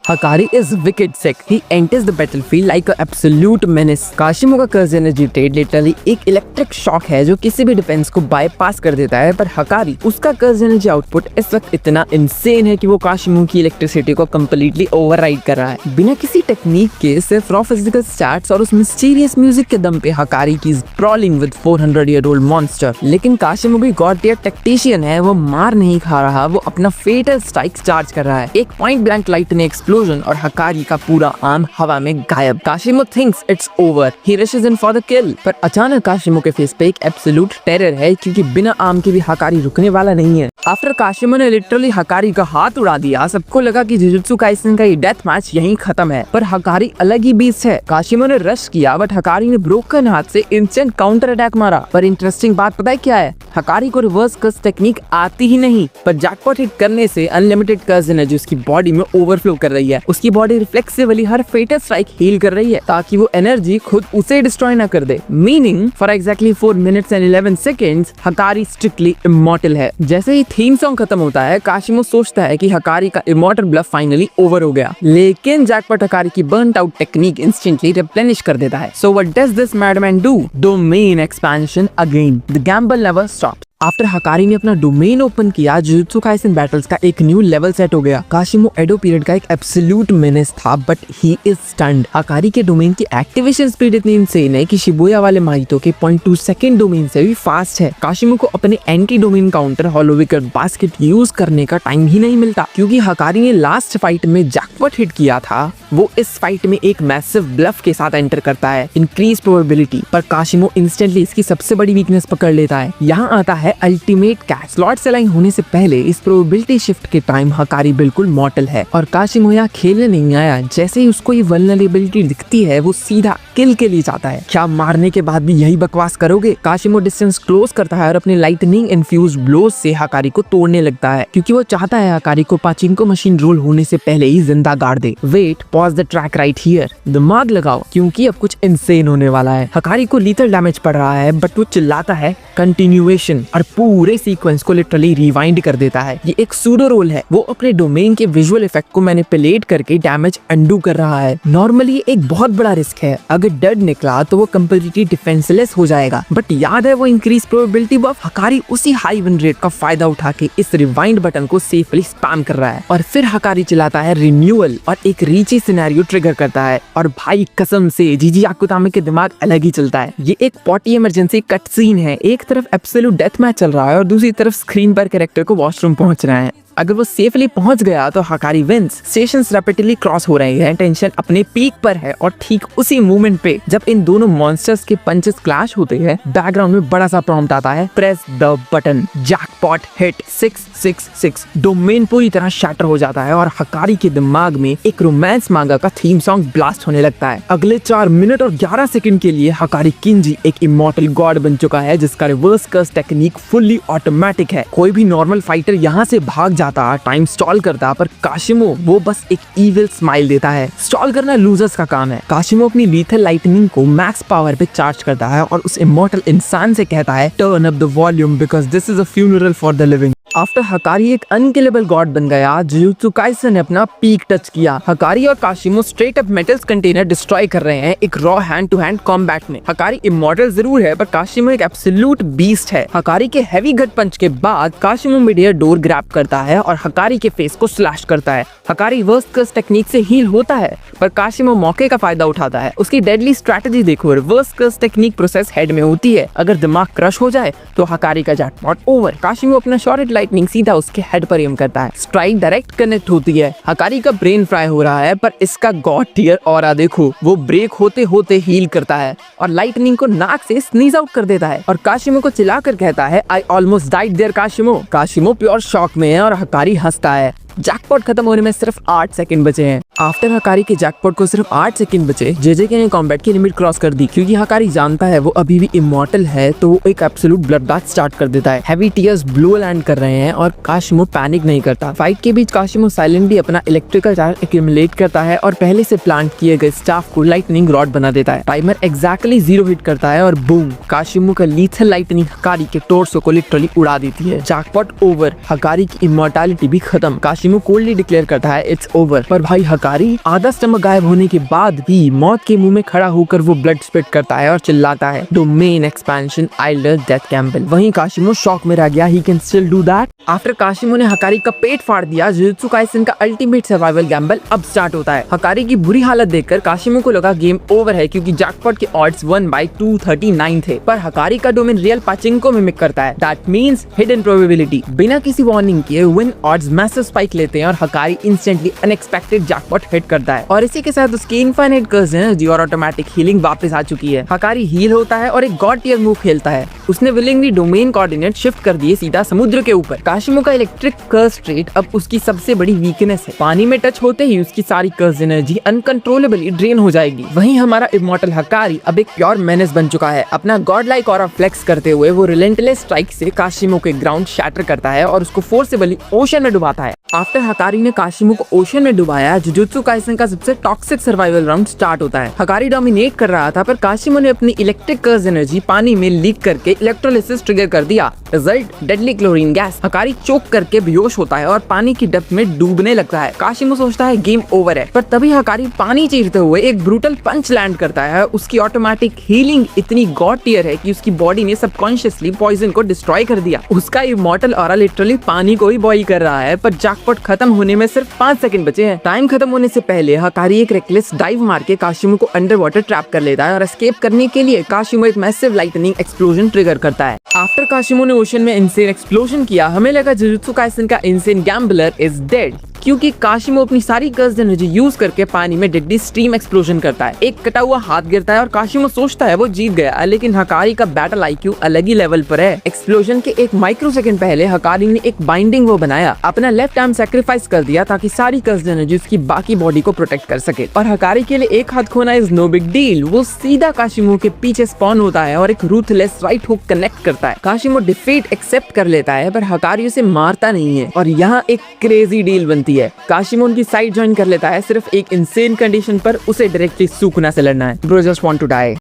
Hakari is wicked sick. He enters the battlefield like an absolute menace. काशिमो का कर्ज energy trade literally एक electric shock है जो किसी भी डिफेंस को बाईपास कर देता है, पर हकारी उसका कर्ज एनर्जी आउटपुट इस वक्त इतना इंसेन है कि वो काशिमो की इलेक्ट्रिसिटी को कम्प्लीटली ओवरराइड कर रहा है। बिना किसी टेक्निक के सिर्फ रॉ फिजिकल स्टैट्स और उस मिस्टीरियस म्यूजिक के दम पे हकारी की स्प्रॉलिंग विद 400-year-old मॉन्स्टर। लेकिन काशिमो भी गॉड टियर टैक्टिशियन है, वो मार नहीं खा रहा, वो अपना फेटल स्ट्राइक चार्ज कर रहा है। एक पॉइंट ब्लैंक लाइटनिंग एक्सप्लोजन और हकारी का पूरा आर्म हवा में गायब। Kashimo thinks it's over, he rushes in for the kill, पर अचानक काशिमो के फेस पे एक एब्सोल्यूट टेरर है क्योंकि बिना आर्म के भी हकारी रुकने वाला नहीं है। आफ्टर काशिमो ने लिटरली हकारी का हाथ उड़ा दिया, सबको लगा कि जुजुत्सु काइसेन का ये डेथ मैच यहीं खत्म है, पर हकारी अलग ही बीस्ट है। काशिमो ने रश किया बट हकारी ने ब्रोकन हाथ से इंस्टेंट काउंटर अटैक मारा। पर इंटरेस्टिंग बात पता है क्या है? हकारी को रिवर्स कर्स टेक्निक आती ही नहीं, पर जैकपॉट हिट करने से अनलिमिटेड कर्स एनर्जी उसकी बॉडी में ओवरफ्लो कर रही है। उसकी बॉडी रिफ्लेक्सिवली हर फेटल स्ट्राइक हील कर रही है ताकि वो एनर्जी खुद उसे डिस्ट्रॉय ना कर दे। Meaning for exactly 4 minutes and 11 seconds Hakari strictly immortal है। जैसे ही थीम सॉन्ग खत्म होता है, काशिमो सोचता है कि हकारी का इमॉर्टल ब्लफ फाइनली ओवर हो गया, लेकिन जैकपॉट हकारी की burned out technique instantly replenish कर देता है। So what does this madman do? Domain expansion again. The gamble never stops. After Hakari ने अपना डोमेन ओपन किया, जुजुत्सु काइसेन बैटल्स का एक न्यू लेवल सेट हो गया। काशिमो एडो पीरियड का एक एब्सोल्यूट मेनेस था, बट ही इज स्टन्ड। हकारी के डोमेन की एक्टिवेशन स्पीड इतनी इंसेन है कि शिबुया वाले माहितो के 0.2 सेकंड डोमेन से भी फास्ट है। काशिमो को अपने anti domain counter hollow wicker basket use करने का टाइम ही नहीं मिलता, क्योंकि हकारी ने लास्ट फाइट में जैकपॉट हिट किया था। वो इस फाइट में एक मैसिव ब्लफ के साथ एंटर करता है, इंक्रीज प्रोबेबिलिटी, पर काशिमो इंस्टेंटली इसकी सबसे बड़ी वीकनेस पकड़ लेता है। यहाँ आता है अल्टीमेट कैच। स्लॉट से लाइन होने से पहले इस प्रोबेबिलिटी शिफ्ट के टाइम हकारी बिल्कुल मॉर्टल है और काशिमो यहाँ खेलने नहीं आया। जैसे ही उसको ये वल्नरेबिलिटी दिखती है, वो सीधा किल के लिए जाता है। क्या मारने के बाद भी यही बकवास करोगे? काशिमो डिस्टेंस क्लोज करता है और अपने लाइटनिंग इन्फ्यूज्ड ब्लोज से हकारी को तोड़ने लगता है, क्योंकि वो चाहता है हकारी को पाचिंको मशीन रोल होने से पहले ही जिंदा गाड़ दे। Wait, pause the track right here. दिमाग लगाओ, क्योंकि अब कुछ इंसेन होने वाला है। हकारी को लीथल डैमेज पड़ रहा है, बट वो चिल्लाता है कंटिन्यूएशन और पूरे सीक्वेंस को लिटरली रिवाइंड कर देता है। ये एक सूडो रोल है, वो अपने डोमेन के विजुअल इफेक्ट को मैनिपुलेट करके डैमेज अंडू कर रहा है। नॉर्मली एक बहुत बड़ा रिस्क है, अगर डेड निकला तो वो कंप्लीटली डिफेंसलेस हो जाएगा, बट याद है वो इंक्रीज प्रोबेबिलिटी बफ। हकारी उसी हाई विन रेट का फायदा उठा के इस रिवाइंड बटन को सेफली स्पैम कर रहा है, और फिर हकारी चिल्लाता है रिन्यूअल और एक रीची सिनेरियो ट्रिगर करता है। और भाई कसम से जीजी आकुतामे के दिमाग अलग ही चलता है। ये एक पॉटी इमरजेंसी कट सीन है, एक तरफ एब्सोल्यूट डेथ मैच चल रहा है और दूसरी तरफ स्क्रीन पर कैरेक्टर को वॉशरूम पहुंचना है। अगर वो सेफली पहुंच गया तो हकारी विंस। स्टेशंस रैपिडली क्रॉस हो रहे हैं, टेंशन अपने पीक पर है, और ठीक उसी मोमेंट पे जब इन दोनों मॉन्स्टर्स के पंचेस क्लैश होते हैं, बैकग्राउंड में बड़ा सा प्रॉम्प्ट आता है, press the button. Jackpot hit 666। Domain पूरी तरह शैटर हो जाता है और हकारी के दिमाग में एक रोमांस मांगा का थीम सॉन्ग ब्लास्ट होने लगता है। अगले 4 मिनट और 11 सेकंड के लिए हकारी किंजी एक इमॉर्टल गॉड बन चुका है, जिसका reverse curse technique fully automatic है। कोई भी नॉर्मल फाइटर यहाँ से भाग जाता, टाइम स्टॉल करता, पर काशिमो वो बस एक इविल स्माइल देता है। स्टॉल करना लूजर्स का काम है। काशिमो अपनी लीथल लाइटनिंग को मैक्स पावर पे चार्ज करता है और उस इमॉर्टल इंसान से कहता है turn up the volume because this is a funeral for the living. After Hakari एक अनकिलेबल गॉड बन गया, जुजुत्सु काइसेन ने अपना पीक टच किया। हकारी और Kashimo straight up metals container destroy कर रहे हैं एक raw hand to hand combat में। हकारी इमॉर्टल जरूर है, पर काशिमो एक एब्सोल्यूट बीस्ट है। हकारी के हैवी गट पंच के बाद काशिमो मिड एयर डोर ग्रैब करता है और हकारी के फेस को स्लैश करता है। हकारी रिवर्स कर्स टेक्निक से हील होता है, पर काशिमो मौके का फायदा उठाता है। उसकी डेडली स्ट्रेटजी देखो, reverse curse technique process head में होती है, अगर दिमाग क्रश हो जाए तो हकारी का जैकपॉट ओवर। काशिमो अपना शॉर्ट लाइटनिंग सीधा उसके हेड पर एम करता है, स्ट्राइक डायरेक्ट कनेक्ट होती है। हकारी का ब्रेन फ्राई हो रहा है, पर इसका गॉड टियर ऑरा देखो, वो ब्रेक होते होते हील करता है और लाइटनिंग को नाक से स्नीज आउट कर देता है और काशिमो को चिल्लाकर कहता है I almost died there Kashimo. Kashimo pure shock में है और हकारी हंसता है। जैकपॉट खत्म होने में सिर्फ 8 सेकंड बचे हैं। आफ्टर हकारी के जैकपॉट को सिर्फ 8 सेकंड बचे, जेजेके ने कॉम्बैट की लिमिट क्रॉस कर दी, क्योंकि हकारी जानता है वो अभी भी इमॉर्टल है, तो वो एक एब्सोल्यूट ब्लडबाथ स्टार्ट कर देता है। हैवी टीयर्स ब्लो लैंड कर रहे हैं और काशिमो पैनिक नहीं करता। फाइट के बीच काशिमो साइलेंटली अपना इलेक्ट्रिकल चार्ज एक्यूमुलेट करता है और पहले से प्लांट किए गए स्टाफ को लाइटनिंग रॉड बना देता है। टाइमर एग्जैक्टली 0 हिट करता है और बूम, काशिमो का लीथल लाइटनिंग हकारी के टोर्सो को लिटरली उड़ा देती है। जैकपॉट ओवर, हकारी की इमॉर्टैलिटी भी खत्म। काशिमो कोल्डली डिक्लेयर करता है इट्स ओवर, पर भाई हकारी हकारी आधा स्टमक गायब होने के बाद भी मौत के मुंह में खड़ा होकर वो ब्लड स्पिट करता है और चिल्लाता है, domain expansion, I love death gamble. वहीं काशिमो शॉक में रह गया, he can still do that. After Kashimo ने हकारी का पेट फाड़ दिया, जुजुत्सु काइसेन का अल्टीमेट सर्वाइवल गैम्बल अब स्टार्ट होता है। हकारी की बुरी हालत देखकर काशिमो को लगा गेम ओवर है, क्योंकि जैकपॉट के ऑड्स 1/239 थे, पर हकारी का डोमेन रियल पाचिंको मिमिक करता है। That means hidden probability. बिना किसी वार्निंग के विन ऑड्स मैसिव स्पाइक लेते हैं और हकारी इंस्टेंटली अनएक्सपेक्टेड जैकपॉट हिट करता है, और इसी के साथ उसकी इनफाइनाइट कर्स एनर्जी और ऑटोमेटिक हीलिंग वापस आ चुकी है। हकारी हील होता है और एक गॉड टियर मूव खेलता है। उसने विलिंगली डोमेन कोऑर्डिनेट शिफ्ट कर दिए सीधा समुद्र के ऊपर। काशिमो का इलेक्ट्रिक कर्स ट्रेट अब उसकी सबसे बड़ी वीकनेस है। पानी में टच होते ही उसकी सारी कर्स एनर्जी अनकंट्रोलेबली ड्रेन हो जाएगी। वहीं हमारा इमॉर्टल हकारी अब एक प्योर मेनेस बन चुका है। अपना गॉड लाइक ऑरा फ्लेक्स करते हुए वो रिलेंटलेस स्ट्राइक से काशिमो के ग्राउंड शैटर करता है और उसको फोर्सेबली ओशन में डुबाता है। आफ्टर हकारी ने काशिमो को ओशन में डुबाया, जुजुत्सु काइसेन का सबसे टॉक्सिक सर्वाइवल राउंड स्टार्ट होता है। हकारी डोमिनेट कर रहा था, पर काशिमो ने अपनी इलेक्ट्रिक कर्स एनर्जी पानी में लीक करके इलेक्ट्रोलिसिस ट्रिगर कर दिया। Result, deadly chlorine gas. Hakari choke करके बेहोश होता है और पानी की डेप्थ में डूबने लगता है। काशिमो सोचता है गेम ओवर है, पर तभी हकारी पानी चीरते हुए एक ब्रूटल पंच लैंड करता है। उसकी ऑटोमेटिक हीलिंग इतनी गॉड टियर है कि उसकी बॉडी ने सबकॉन्शियसली पॉइजन को डिस्ट्रॉय कर दिया। उसका इमॉर्टल ऑरा लिटरली पानी को ही बॉईल कर रहा है, पर जैकपॉट खत्म होने में सिर्फ 5 सेकंड बचे हैं। टाइम खत्म होने से पहले हकारी एक रेकलेस डाइव मार के काशिमो को अंडर वाटर ट्रैप कर लेता है और एस्केप करने के लिए काशिमो एक मैसिव लाइटनिंग एक्सप्लोजन ट्रिगर करता है। आफ्टर काशिमो ने ओशन में इनसेन एक्सप्लोजन किया, हमें लगा जुजुत्सु काइसेन का इनसेन गैम्बलर इज डेड, क्योंकि काशिमो अपनी सारी कर्स एनर्जी यूज करके पानी में डेडली स्ट्रीम एक्सप्लोजन करता है। एक कटा हुआ हाथ गिरता है और काशिमो सोचता है वो जीत गया, लेकिन हकारी का बैटल आईक्यू अलग ही लेवल पर है। एक्सप्लोजन के एक माइक्रो सेकंड पहले हकारी ने एक बाइंडिंग वो बनाया, अपना लेफ्ट आर्म सैक्रिफाइस कर दिया ताकि सारी कर्स एनर्जी उसकी बाकी बॉडी को प्रोटेक्ट कर सके। और हकारी के लिए एक हाथ खोना इज नो बिग डील। वो सीधा काशिमो के पीछे स्पॉन होता है और एक रूथलेस राइट हुक कनेक्ट करता है। काशिमो डिफीट एक्सेप्ट कर लेता है, पर हकारी उसे मारता नहीं है और यहाँ एक क्रेजी डील बनती है। काशिमो उनकी साइड ज्वाइन कर लेता है, सिर्फ एक इनसेन कंडीशन पर, उसे डायरेक्टली सुकुना से लड़ना है। Bro just want to die.